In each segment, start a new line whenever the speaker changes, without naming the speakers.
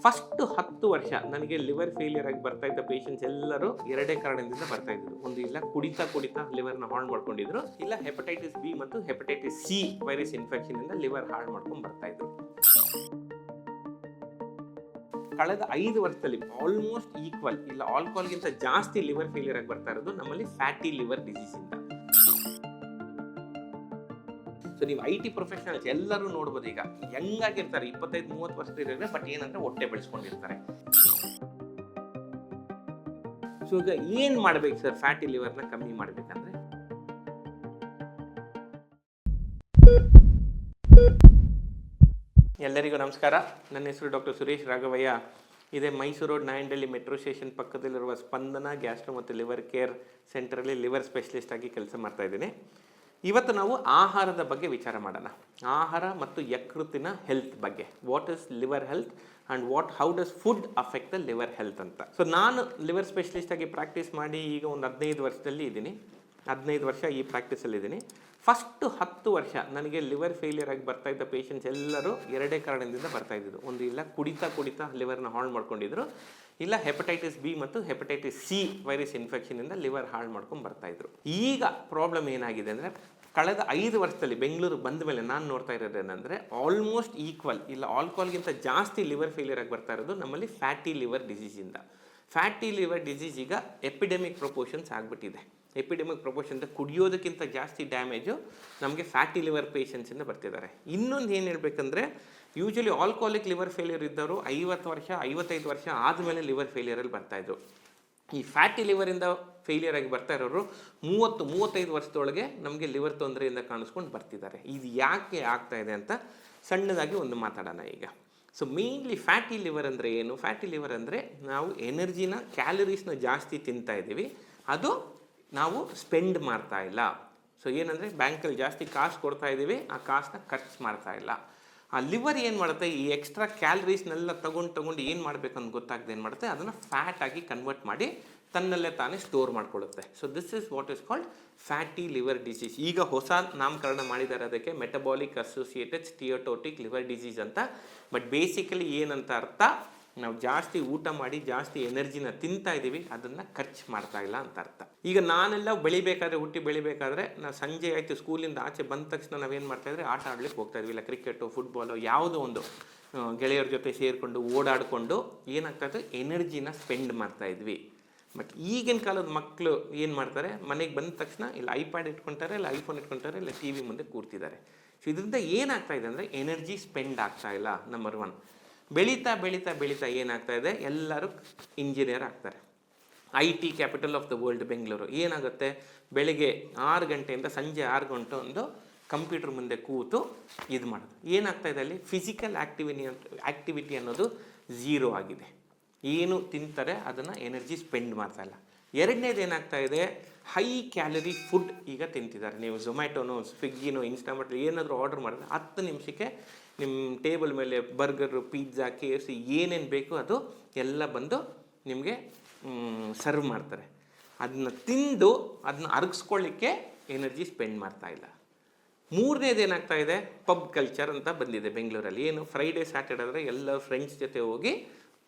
First 10 ವರ್ಷ ನನಗೆ liver failure ಆಗಿ ಬರ್ತಾ ಇದ್ದ ಪೇಷಂಟ್ಸ್ ಎಲ್ಲರೂ ಎರಡೇ ಕಾರಣದಿಂದ ಬರ್ತಾ ಇದ್ರು. ಒಂದು ಇಲ್ಲ ಕುಡಿತಾ ಲಿವರ್ನ ಹಾಳು ಮಾಡ್ಕೊಂಡಿದ್ರು, ಇಲ್ಲ ಹೆಪಟೈಟಿಸ್ ಬಿ ಮತ್ತು ಹೆಪಟೈಟಿಸ್ ಸಿ ವೈರಸ್ ಇನ್ಫೆಕ್ಷನ್ ಇಂದ ಲಿವರ್ ಹಾಳು ಮಾಡ್ಕೊಂಡು ಬರ್ತಾ ಇದ್ರು. ಕಳೆದ 5 ವರ್ಷದಲ್ಲಿ ಆಲ್ಮೋಸ್ಟ್ ಈಕ್ವಲ್ ಇಲ್ಲ ಆಲ್ಕೋಹಾಲ್ಗಿಂತ ಜಾಸ್ತಿ ಲಿವರ್ ಫೇಲಿಯರ್ ಆಗಿ ಬರ್ತಾ ಇರೋದು ನಮ್ಮಲ್ಲಿ ಫ್ಯಾಟಿ ಲಿವರ್ ಡಿಸೀಸ್ ಇಂದ. ಸೊ ನೀವು IT ಪ್ರೊಫೆಷನಲ್ಸ್ ಎಲ್ಲರೂ ನೋಡ್ಬೋದು, ಈಗ ಹೆಂಗಾಗಿರ್ತಾರೆ 25-30 ವರ್ಷದ, ಬಟ್ ಏನಂದ್ರೆ ಹೊಟ್ಟೆ ಬೆಳೆಸ್ಕೊಂಡಿರ್ತಾರೆ. ಸೊ ಈಗ ಏನ್ ಮಾಡ್ಬೇಕು ಸರ್ ಫ್ಯಾಟಿ ಲಿವರ್ನ ಕಮ್ಮಿ ಮಾಡ್ಬೇಕಂದ್ರೆ? ಎಲ್ಲರಿಗೂ ನಮಸ್ಕಾರ. ನನ್ನ ಹೆಸರು ಡಾಕ್ಟರ್ ಸುರೇಶ್ ರಾಘವಯ್ಯ. ಇದೇ Mysuru road Nayandahalli metro station ಪಕ್ಕದಲ್ಲಿರುವ ಸ್ಪಂದನ ಗ್ಯಾಸ್ಟ್ರೋ ಮತ್ತು ಲಿವರ್ ಕೇರ್ ಸೆಂಟರಲ್ಲಿ ಲಿವರ್ ಸ್ಪೆಷಲಿಸ್ಟ್ ಆಗಿ ಕೆಲಸ ಮಾಡ್ತಾ ಇದ್ದೀನಿ. ಇವತ್ತು ನಾವು ಆಹಾರದ ಬಗ್ಗೆ ವಿಚಾರ ಮಾಡೋಣ. ಆಹಾರ ಮತ್ತು ಯಕೃತ್ತಿನ ಹೆಲ್ತ್ ಬಗ್ಗೆ. What is liver health and how does food affect the liver health ಅಂತ. ಸೊ ನಾನು ಲಿವರ್ ಸ್ಪೆಷಲಿಸ್ಟ್ ಆಗಿ ಪ್ರಾಕ್ಟೀಸ್ ಮಾಡಿ ಈಗ ಒಂದು 15 ವರ್ಷದಲ್ಲಿ ಇದ್ದೀನಿ. 15 ವರ್ಷ ಈ ಪ್ರಾಕ್ಟೀಸಲ್ಲಿದ್ದೀನಿ. ಫಸ್ಟ್ 10 ವರ್ಷ ನನಗೆ ಲಿವರ್ ಫೇಲಿಯರ್ ಆಗಿ ಬರ್ತಾ ಇದ್ದ ಪೇಷಂಟ್ಸ್ ಎಲ್ಲರೂ ಎರಡೇ ಕಾರಣದಿಂದ ಬರ್ತಾ ಇದ್ದಿದ್ದು. ಒಂದು ಇಲ್ಲ ಕುಡಿತಾ ಲಿವರ್ನ ಹಾಳು ಮಾಡ್ಕೊಂಡಿದ್ರು, ಇಲ್ಲ ಹೆಪಟೈಟಿಸ್ ಬಿ ಮತ್ತು ಹೆಪಟೈಟಿಸ್ ಸಿ ವೈರಸ್ ಇನ್ಫೆಕ್ಷನ್ ಇಂದ ಲಿವರ್ ಹಾಳು ಮಾಡ್ಕೊಂಡು ಬರ್ತಾ ಇದ್ರು. ಈಗ ಪ್ರಾಬ್ಲಮ್ ಏನಾಗಿದೆ ಅಂದರೆ, ಕಳೆದ 5 ವರ್ಷದಲ್ಲಿ ಬೆಂಗಳೂರು ಬಂದ ಮೇಲೆ ನಾನು ನೋಡ್ತಾ ಇರೋದೇನೆಂದರೆ, ಆಲ್ಮೋಸ್ಟ್ ಈಕ್ವಲ್ ಇಲ್ಲ ಆಲ್ಕೋಹಾಲ್ಗಿಂತ ಜಾಸ್ತಿ ಲಿವರ್ ಫೇಲಿಯರ್ ಆಗಿ ಬರ್ತಾ ಇರೋದು ನಮ್ಮಲ್ಲಿ ಫ್ಯಾಟಿ ಲಿವರ್ ಡಿಸೀಸಿಂದ. ಫ್ಯಾಟಿ ಲಿವರ್ ಡಿಸೀಸ್ ಈಗ ಎಪಿಡೆಮಿಕ್ ಪ್ರೊಪೋರ್ಷನ್ಸ್ ಆಗಿಬಿಟ್ಟಿದೆ. ಎಪಿಡೆಮಿಕ್ ಪ್ರೊಪೋರ್ಷನ್ ಅಂದರೆ ಕುಡಿಯೋದಕ್ಕಿಂತ ಜಾಸ್ತಿ ಡ್ಯಾಮೇಜು ನಮಗೆ ಫ್ಯಾಟಿ ಲಿವರ್ ಪೇಷಂಟ್ಸಿಂದ ಬರ್ತಿದ್ದಾರೆ. ಇನ್ನೊಂದು ಏನು ಹೇಳ್ಬೇಕಂದ್ರೆ, ಯೂಶಲಿ ಆಲ್ಕೋಹಾಲಿಕ್ ಲಿವರ್ ಫೇಲಿಯರ್ ಇದ್ದವರು 50 ವರ್ಷ 55 ವರ್ಷ ಆದಮೇಲೆ ಲಿವರ್ ಫೇಲಿಯರಲ್ಲಿ ಬರ್ತಾಯಿದ್ರು. ಈ ಫ್ಯಾಟಿ ಲಿವರಿಂದ ಫೇಲಿಯರ್ ಆಗಿ ಬರ್ತಾ ಇರೋರು 30-35 ವರ್ಷದೊಳಗೆ ನಮಗೆ ಲಿವರ್ ತೊಂದರೆಯಿಂದ ಕಾಣಿಸ್ಕೊಂಡು ಬರ್ತಿದ್ದಾರೆ. ಇದು ಯಾಕೆ ಆಗ್ತಾ ಇದೆ ಅಂತ ಸಣ್ಣದಾಗಿ ಒಂದು ಮಾತಾಡೋಣ ಈಗ. ಸೊ ಮೇನ್ಲಿ ಫ್ಯಾಟಿ ಲಿವರ್ ಅಂದರೆ ಏನು? ಫ್ಯಾಟಿ ಲಿವರ್ ಅಂದರೆ ನಾವು ಎನರ್ಜಿನ ಕ್ಯಾಲರೀಸ್ನ ಜಾಸ್ತಿ ತಿಂತಾ ಇದ್ದೀವಿ, ಅದು ನಾವು ಸ್ಪೆಂಡ್ ಮಾಡ್ತಾ ಇಲ್ಲ. ಸೊ ಏನಂದರೆ ಬ್ಯಾಂಕಲ್ಲಿ ಜಾಸ್ತಿ ಕಾಸು ಕೊಡ್ತಾ ಇದ್ದೀವಿ, ಆ ಕಾಸನ್ನ ಖರ್ಚು ಮಾಡ್ತಾ ಇಲ್ಲ. ಆ ಲಿವರ್ ಏನು ಮಾಡುತ್ತೆ, ಈ ಎಕ್ಸ್ಟ್ರಾ ಕ್ಯಾಲರೀಸ್ನೆಲ್ಲ ತಗೊಂಡು ಏನು ಮಾಡಬೇಕಂತ ಗೊತ್ತಾಗದೆ ಏನು ಮಾಡುತ್ತೆ, ಅದನ್ನು ಫ್ಯಾಟ್ ಆಗಿ ಕನ್ವರ್ಟ್ ಮಾಡಿ ತನ್ನಲ್ಲೇ ತಾನೇ ಸ್ಟೋರ್ ಮಾಡ್ಕೊಳ್ಳುತ್ತೆ. So this is what is called fatty liver disease. ಈಗ ಹೊಸ ನಾಮಕರಣ ಮಾಡಿದ್ದಾರೆ ಅದಕ್ಕೆ, metabolic associated steatotic liver disease ಅಂತ. ಬಟ್ ಬೇಸಿಕಲಿ ಏನಂತ ಅರ್ಥ, ನಾವು ಜಾಸ್ತಿ ಊಟ ಮಾಡಿ ಜಾಸ್ತಿ ಎನರ್ಜಿನ ತಿಂತಾ ಇದ್ದೀವಿ, ಅದನ್ನು ಖರ್ಚು ಮಾಡ್ತಾ ಇಲ್ಲ ಅಂತ ಅರ್ಥ. ಈಗ ನಾನೆಲ್ಲ ಹುಟ್ಟಿ ಬೆಳಿಬೇಕಾದ್ರೆ ನಾವು ಸಂಜೆ ಆಯಿತು ಸ್ಕೂಲಿಂದ ಆಚೆ ಬಂದ ತಕ್ಷಣ ನಾವೇನು ಮಾಡ್ತಾಯಿದ್ರೆ ಆಟ ಆಡ್ಲಿಕ್ಕೆ ಹೋಗ್ತಾ ಇದ್ವಿ, ಇಲ್ಲ ಕ್ರಿಕೆಟು ಫುಟ್ಬಾಲು ಯಾವುದೋ ಒಂದು ಗೆಳೆಯರ ಜೊತೆ ಸೇರಿಕೊಂಡು ಓಡಾಡಿಕೊಂಡು ಏನಾಗ್ತಾಯಿತ್ತು, ಎನರ್ಜಿನ ಸ್ಪೆಂಡ್ ಮಾಡ್ತಾ ಇದ್ವಿ. ಬಟ್ ಈಗಿನ ಕಾಲದ ಮಕ್ಕಳು ಏನು ಮಾಡ್ತಾರೆ, ಮನೆಗೆ ಬಂದ ತಕ್ಷಣ ಇಲ್ಲ ಐಪ್ಯಾಡ್ ಇಟ್ಕೊತಾರೆ, ಇಲ್ಲ ಐಫೋನ್ ಇಟ್ಕೊತಾರೆ, ಇಲ್ಲ TV ಮುಂದೆ ಕೂರ್ತಿದ್ದಾರೆ. ಸೊ ಇದರಿಂದ ಏನಾಗ್ತಾ ಇದೆ ಅಂದರೆ ಎನರ್ಜಿ ಸ್ಪೆಂಡ್ ಆಗ್ತಾ ಇಲ್ಲ. ನಂಬರ್ 1. ಬೆಳೀತಾ ಏನಾಗ್ತಾ ಇದೆ, ಎಲ್ಲರೂ ಇಂಜಿನಿಯರ್ ಆಗ್ತಾರೆ. IT capital of the world Bengaluru. ಏನಾಗುತ್ತೆ, ಬೆಳಿಗ್ಗೆ 6 ಗಂಟೆಯಿಂದ ಸಂಜೆ 6 ಗಂಟೆ ಒಂದು ಕಂಪ್ಯೂಟರ್ ಮುಂದೆ ಕೂತು ಇದು ಮಾಡೋದು. ಏನಾಗ್ತಾ ಇದೆ ಅಲ್ಲಿ, ಫಿಸಿಕಲ್ ಆ್ಯಕ್ಟಿವಿಟಿ ಅನ್ನೋದು 0 ಆಗಿದೆ. ಏನು ತಿಂತಾರೆ ಅದನ್ನು ಎನರ್ಜಿ ಸ್ಪೆಂಡ್ ಮಾಡ್ತಾ ಇಲ್ಲ. ಎರಡನೇದು ಏನಾಗ್ತಾ ಇದೆ, ಹೈ ಕ್ಯಾಲರಿ ಫುಡ್ ಈಗ ತಿಂತಿದ್ದಾರೆ. ನೀವು ಝೊಮ್ಯಾಟೋನೋ ಸ್ವಿಗ್ಗಿನೋ ಇನ್ಸ್ಟಾಮಾರ್ಟ್ ಏನಾದರೂ ಆರ್ಡರ್ ಮಾಡಿದ್ರೆ 10 ನಿಮಿಷಕ್ಕೆ ನಿಮ್ಮ ಟೇಬಲ್ ಮೇಲೆ ಬರ್ಗರು, ಪಿಜ್ಜಾ, KFC ಏನೇನು ಬೇಕು ಅದು ಎಲ್ಲ ಬಂದು ನಿಮಗೆ ಸರ್ವ್ ಮಾಡ್ತಾರೆ. ಅದನ್ನ ತಿಂದು ಅದನ್ನ ಅರಗಿಸ್ಕೊಳ್ಳಿಕ್ಕೆ ಎನರ್ಜಿ ಸ್ಪೆಂಡ್ ಮಾಡ್ತಾ ಇಲ್ಲ. ಮೂರನೇದು ಏನಾಗ್ತಾ ಇದೆ, ಪಬ್ ಕಲ್ಚರ್ ಅಂತ ಬಂದಿದೆ ಬೆಂಗಳೂರಲ್ಲಿ. ಏನು, ಫ್ರೈಡೇ ಸ್ಯಾಟರ್ಡೇ ಆದರೆ ಎಲ್ಲ ಫ್ರೆಂಡ್ಸ್ ಜೊತೆ ಹೋಗಿ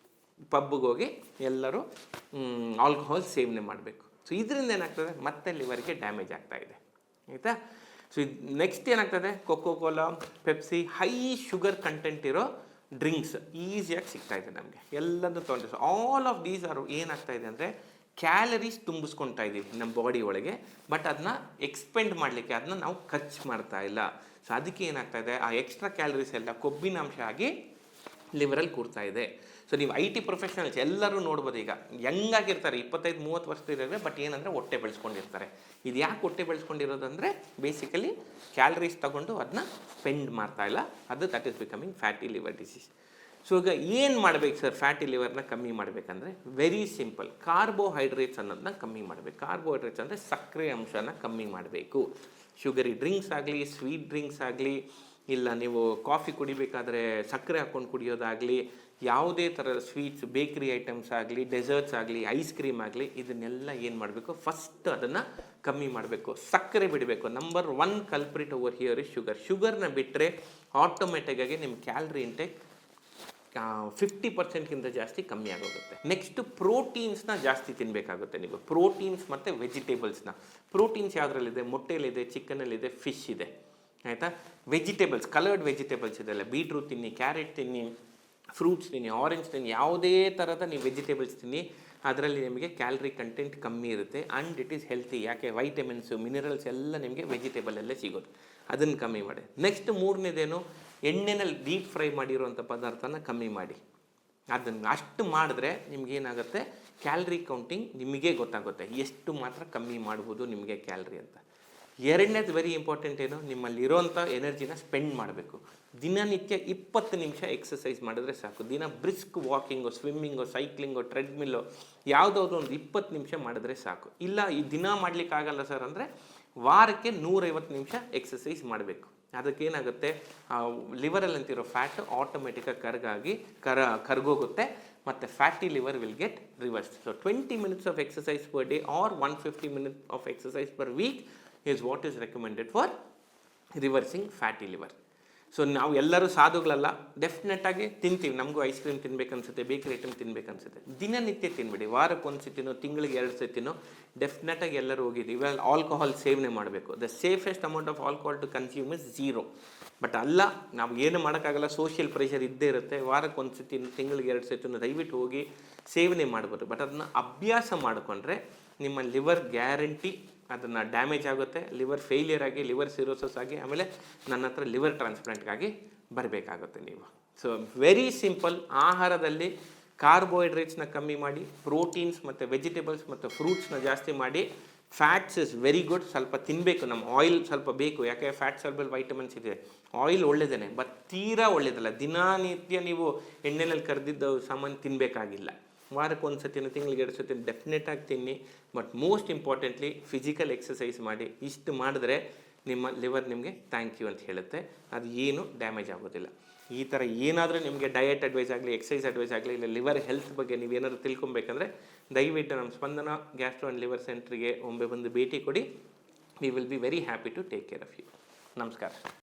ಪಬ್ಗೆ ಹೋಗಿ ಎಲ್ಲರೂ ಆಲ್ಕೋಹಾಲ್ ಸೇವನೆ ಮಾಡಬೇಕು. ಸೊ ಇದರಿಂದ ಏನಾಗ್ತದೆ, ಮತ್ತೆ ಲಿವರ್ಗೆ ಡ್ಯಾಮೇಜ್ ಆಗ್ತಾ ಇದೆ, ಆಯಿತಾ. ಸೊ ಇದು ನೆಕ್ಸ್ಟ್ ಏನಾಗ್ತದೆ, Coca Cola, Pepsi, high sugar content ಇರೋ ಡ್ರಿಂಕ್ಸ್ ಈಸಿಯಾಗಿ ಸಿಗ್ತಾ ಇದೆ ನಮಗೆ, ಎಲ್ಲದೂ ತೊಗೊಂಡ್ರೆ. So all of these are ಏನಾಗ್ತಾ ಇದೆ ಅಂದರೆ, ಕ್ಯಾಲರೀಸ್ ತುಂಬಿಸ್ಕೊಳ್ತಾ ಇದ್ದೀವಿ ನಮ್ಮ ಬಾಡಿ ಒಳಗೆ, ಬಟ್ ಅದನ್ನ ಎಕ್ಸ್ಪೆಂಡ್ ಮಾಡಲಿಕ್ಕೆ ಅದನ್ನ ನಾವು ಖರ್ಚು ಮಾಡ್ತಾ ಇಲ್ಲ. ಸೊ ಅದಕ್ಕೆ ಏನಾಗ್ತಾ ಇದೆ, ಆ ಎಕ್ಸ್ಟ್ರಾ ಕ್ಯಾಲರೀಸ್ ಎಲ್ಲ ಕೊಬ್ಬಿನಾಂಶ ಆಗಿ ಲಿವರಲ್ಲಿ ಕೂರ್ತಾ ಇದೆ. ಸೊ ನೀವು IT ಪ್ರೊಫೆಷನಲ್ಸ್ ಎಲ್ಲರೂ ನೋಡ್ಬೋದು, ಈಗ ಹೆಂಗಾಗಿರ್ತಾರೆ 25-30 ವರ್ಷದ, ಬಟ್ ಏನಂದರೆ ಹೊಟ್ಟೆ ಬೆಳೆಸ್ಕೊಂಡಿರ್ತಾರೆ. ಇದು ಯಾಕೆ ಹೊಟ್ಟೆ ಬೆಳೆಸ್ಕೊಂಡಿರೋದಂದರೆ, ಬೇಸಿಕಲಿ ಕ್ಯಾಲರೀಸ್ ತಗೊಂಡು ಅದನ್ನ ಸ್ಪೆಂಡ್ ಮಾಡ್ತಾ ಇಲ್ಲ, ಅದು that is becoming fatty liver disease. So ಈಗ ಏನು ಮಾಡಬೇಕು ಸರ್ ಫ್ಯಾಟಿ ಲಿವರ್ನ ಕಮ್ಮಿ ಮಾಡಬೇಕಂದ್ರೆ, ವೆರಿ ಸಿಂಪಲ್, ಕಾರ್ಬೋಹೈಡ್ರೇಟ್ಸ್ ಅನ್ನೋದನ್ನ ಕಮ್ಮಿ ಮಾಡಬೇಕು. ಕಾರ್ಬೋಹೈಡ್ರೇಟ್ಸ್ ಅಂದರೆ ಸಕ್ಕರೆ ಅಂಶನ ಕಮ್ಮಿ ಮಾಡಬೇಕು. ಶುಗರಿ ಡ್ರಿಂಕ್ಸ್ ಆಗಲಿ, ಸ್ವೀಟ್ ಡ್ರಿಂಕ್ಸ್ ಆಗಲಿ, ಇಲ್ಲ ನೀವು ಕಾಫಿ ಕುಡಿಬೇಕಾದ್ರೆ ಸಕ್ಕರೆ ಹಾಕ್ಕೊಂಡು ಕುಡಿಯೋದಾಗಲಿ, ಯಾವುದೇ ಥರದ ಸ್ವೀಟ್ಸ್, ಬೇಕ್ರಿ ಐಟಮ್ಸ್ ಆಗಲಿ, ಡೆಸರ್ಟ್ಸ್ ಆಗಲಿ, ಐಸ್ ಕ್ರೀಮ್ ಆಗಲಿ, ಇದನ್ನೆಲ್ಲ ಏನು ಮಾಡಬೇಕು, ಫಸ್ಟ್ ಅದನ್ನು ಕಮ್ಮಿ ಮಾಡಬೇಕು. ಸಕ್ಕರೆ ಬಿಡಬೇಕು. Number 1 culprit over here is ಶುಗರ್ನ ಬಿಟ್ಟರೆ ಆಟೋಮೆಟಿಕ್ಕಾಗಿ ನಿಮ್ಮ ಕ್ಯಾಲರಿ ಇಂಟೇಕ್ 50%ಗಿಂತ ಜಾಸ್ತಿ ಕಮ್ಮಿ ಆಗೋಗುತ್ತೆ. ನೆಕ್ಸ್ಟ್ ಪ್ರೋಟೀನ್ಸ್ನ ಜಾಸ್ತಿ ತಿನ್ನಬೇಕಾಗುತ್ತೆ ನೀವು. ಪ್ರೋಟೀನ್ಸ್ ಮತ್ತು ವೆಜಿಟೇಬಲ್ಸ್ನ. ಪ್ರೋಟೀನ್ಸ್ ಯಾವುದ್ರಲ್ಲಿದೆ? ಮೊಟ್ಟೆಲಿದೆ, ಚಿಕನಲ್ಲಿದೆ, ಫಿಶ್ ಇದೆ, ಆಯಿತಾ. ವೆಜಿಟೇಬಲ್ಸ್, ಕಲರ್ಡ್ ವೆಜಿಟೇಬಲ್ಸ್ ಇದೆಲ್ಲ, ಬೀಟ್ರೂಟ್ ತಿನ್ನಿ, ಕ್ಯಾರೆಟ್ ತಿನ್ನಿ, ಫ್ರೂಟ್ಸ್ ತಿನ್ನಿ, ಆರೆಂಜ್ ತಿನ್ನಿ, ಯಾವುದೇ ಥರದ ನೀವು ವೆಜಿಟೇಬಲ್ಸ್ ತಿನ್ನಿ, ಅದರಲ್ಲಿ ನಿಮಗೆ ಕ್ಯಾಲರಿ ಕಂಟೆಂಟ್ ಕಮ್ಮಿ ಇರುತ್ತೆ ಆ್ಯಂಡ್ ಇಟ್ ಈಸ್ ಹೆಲ್ತಿ. ಯಾಕೆ? ವೈಟಮಿನ್ಸು, ಮಿನರಲ್ಸ್ ಎಲ್ಲ ನಿಮಗೆ ವೆಜಿಟೇಬಲಲ್ಲೇ ಸಿಗೋದು. ಅದನ್ನು ಕಮ್ಮಿ ಮಾಡಿ. ನೆಕ್ಸ್ಟ್ ಮೂರನೇದೇನು? ಎಣ್ಣೆನಲ್ಲಿ ಡೀಪ್ ಫ್ರೈ ಮಾಡಿರುವಂಥ ಪದಾರ್ಥನ ಕಮ್ಮಿ ಮಾಡಿ. ಅದನ್ನು ಅಷ್ಟು ಮಾಡಿದ್ರೆ ನಿಮಗೇನಾಗುತ್ತೆ? ಕ್ಯಾಲ್ರಿ ಕೌಂಟಿಂಗ್ ನಿಮಗೆ ಗೊತ್ತಾಗುತ್ತೆ, ಎಷ್ಟು ಮಾತ್ರ ಕಮ್ಮಿ ಮಾಡ್ಬೋದು ನಿಮಗೆ ಕ್ಯಾಲ್ರಿ ಅಂತ. ಎರಡನೇದು ವೆರಿ ಇಂಪಾರ್ಟೆಂಟ್ ಏನು? ನಿಮ್ಮಲ್ಲಿರೋಂಥ ಎನರ್ಜಿನ ಸ್ಪೆಂಡ್ ಮಾಡಬೇಕು. ದಿನನಿತ್ಯ 20 ನಿಮಿಷ ಎಕ್ಸಸೈಸ್ ಮಾಡಿದ್ರೆ ಸಾಕು. ದಿನ ಬ್ರಿಸ್ಕ್ ವಾಕಿಂಗು, ಸ್ವಿಮ್ಮಿಂಗು, ಸೈಕ್ಲಿಂಗು, ಟ್ರೆಡ್ಮಿಲ್ಲು ಯಾವುದಾದ್ರು ಒಂದು 20 ನಿಮಿಷ ಮಾಡಿದ್ರೆ ಸಾಕು. ಇಲ್ಲ ಈ ದಿನ ಮಾಡಲಿಕ್ಕಾಗಲ್ಲ ಸರ್ ಅಂದರೆ ವಾರಕ್ಕೆ 150 ನಿಮಿಷ ಎಕ್ಸಸೈಸ್ ಮಾಡಬೇಕು. ಅದಕ್ಕೇನಾಗುತ್ತೆ? ಲಿವರಲ್ಲಂತಿರೋ ಫ್ಯಾಟ್ ಆಟೋಮೆಟಿಕಾಗಿ ಕರಗೋಗುತ್ತೆ ಮತ್ತು fatty liver will get reversed. So 20 minutes of exercise per day or 150 minutes of exercise per week is what is recommended for reversing fatty liver. So ನಾವು ಎಲ್ಲರೂ ಸಾಧುಗಳಲ್ಲ, ಡೆಫಿನೆಟಾಗಿ ತಿಂತೀವಿ. ನಮಗೂ ಐಸ್ ಕ್ರೀಮ್ ತಿನ್ಬೇಕನ್ಸುತ್ತೆ, ಬೇಕರಿ ಐಟಮ್ ತಿನ್ಬೇಕನ್ಸುತ್ತೆ. ದಿನನಿತ್ಯ ತಿನ್ಬಿಡಿ. ವಾರಕ್ಕೆ 1 ಸತಿನೋ ತಿಂಗಳಿಗೆ 2 ಸತಿನೋ ಡೆಫಿನೆಟಾಗಿ ಎಲ್ಲರೂ ಹೋಗಿದ್ದೀವಿ. ಇವಾಗ ಆಲ್ಕೋಹಾಲ್ ಸೇವನೆ ಮಾಡಬೇಕು. The safest amount of alcohol to consume is 0. But ಅಲ್ಲ, ನಾವು ಏನು ಮಾಡೋಕ್ಕಾಗಲ್ಲ, ಸೋಷಿಯಲ್ ಪ್ರೆಷರ್ ಇದ್ದೇ ಇರುತ್ತೆ. ವಾರಕ್ಕೆ 1 ಸತಿ, ತಿಂಗಳಿಗೆ 2 ಸತಿನೋ ದಯವಿಟ್ಟು ಹೋಗಿ ಸೇವನೆ ಮಾಡ್ಬೋದು. ಬಟ್ ಅದನ್ನು ಅಭ್ಯಾಸ ಮಾಡಿಕೊಂಡ್ರೆ ನಿಮ್ಮ ಲಿವರ್ ಗ್ಯಾರಂಟಿ ಅದನ್ನು ಡ್ಯಾಮೇಜ್ ಆಗುತ್ತೆ, ಲಿವರ್ ಫೇಲಿಯರ್ ಆಗಿ, ಲಿವರ್ ಸಿರೋಸಸ್ ಆಗಿ, ಆಮೇಲೆ ನನ್ನ ಹತ್ರ ಲಿವರ್ ಟ್ರಾನ್ಸ್ಪ್ಲಾಂಟ್ಗಾಗಿ ಬರಬೇಕಾಗುತ್ತೆ ನೀವು. So very simple. ಆಹಾರದಲ್ಲಿ ಕಾರ್ಬೋಹೈಡ್ರೇಟ್ಸ್ನ ಕಮ್ಮಿ ಮಾಡಿ, ಪ್ರೋಟೀನ್ಸ್ ಮತ್ತು ವೆಜಿಟೇಬಲ್ಸ್ ಮತ್ತು ಫ್ರೂಟ್ಸ್ನ ಜಾಸ್ತಿ ಮಾಡಿ. ಫ್ಯಾಟ್ಸ್ ಇಸ್ ವೆರಿ ಗುಡ್, ಸ್ವಲ್ಪ ತಿನ್ನಬೇಕು. ನಮ್ಮ ಆಯಿಲ್ ಸ್ವಲ್ಪ ಬೇಕು, ಯಾಕೆ? ಫ್ಯಾಟ್ ಸಾಲ್ಯುಬಲ್ ವೈಟಮಿನ್ಸ್ ಇದೆ. ಆಯಿಲ್ ಒಳ್ಳೆಯದೇ, ಬಟ್ ತೀರಾ ಒಳ್ಳೆಯದಲ್ಲ. ದಿನನಿತ್ಯ ನೀವು ಎಣ್ಣೆನಲ್ಲಿ ಕರೆದಿದ್ದು ಸಾಮಾನು ತಿನ್ನಬೇಕಾಗಿಲ್ಲ. ವಾರಕ್ಕೆ 1 ಸತಿನೋ ತಿಂಗಳಿಗೆ 2 ಸತಿ ಡೆಫಿನೆಟಾಗಿ ತಿನ್ನಿ. But most importantly physical exercise ಮಾಡಿ. ಇಷ್ಟು ಮಾಡಿದ್ರೆ ನಿಮ್ಮ ಲಿವರ್ ನಿಮಗೆ ಥ್ಯಾಂಕ್ ಯು ಅಂತ ಹೇಳುತ್ತೆ. ಅದು ಏನು ಡ್ಯಾಮೇಜ್ ಆಗೋದಿಲ್ಲ. ಈ ಥರ ಏನಾದರೂ ನಿಮಗೆ ಡಯಟ್ ಅಡ್ವೈಸ್ ಆಗಲಿ, ಎಕ್ಸಸೈಸ್ ಅಡ್ವೈಸ್ ಆಗಲಿ, ಇಲ್ಲ ಲಿವರ್ ಹೆಲ್ತ್ ಬಗ್ಗೆ ನೀವೇನಾದರೂ ತಿಳ್ಕೊಬೇಕಂದ್ರೆ ದಯವಿಟ್ಟು ನಮ್ಮ ಸ್ಪಂದನ ಗ್ಯಾಸ್ಟ್ರೋ ಆ್ಯಂಡ್ ಲಿವರ್ ಸೆಂಟ್ರಿಗೆ ಒಮ್ಮೆ ಬಂದು ಭೇಟಿ ಕೊಡಿ. We will be very happy to take care of you. ನಮಸ್ಕಾರ.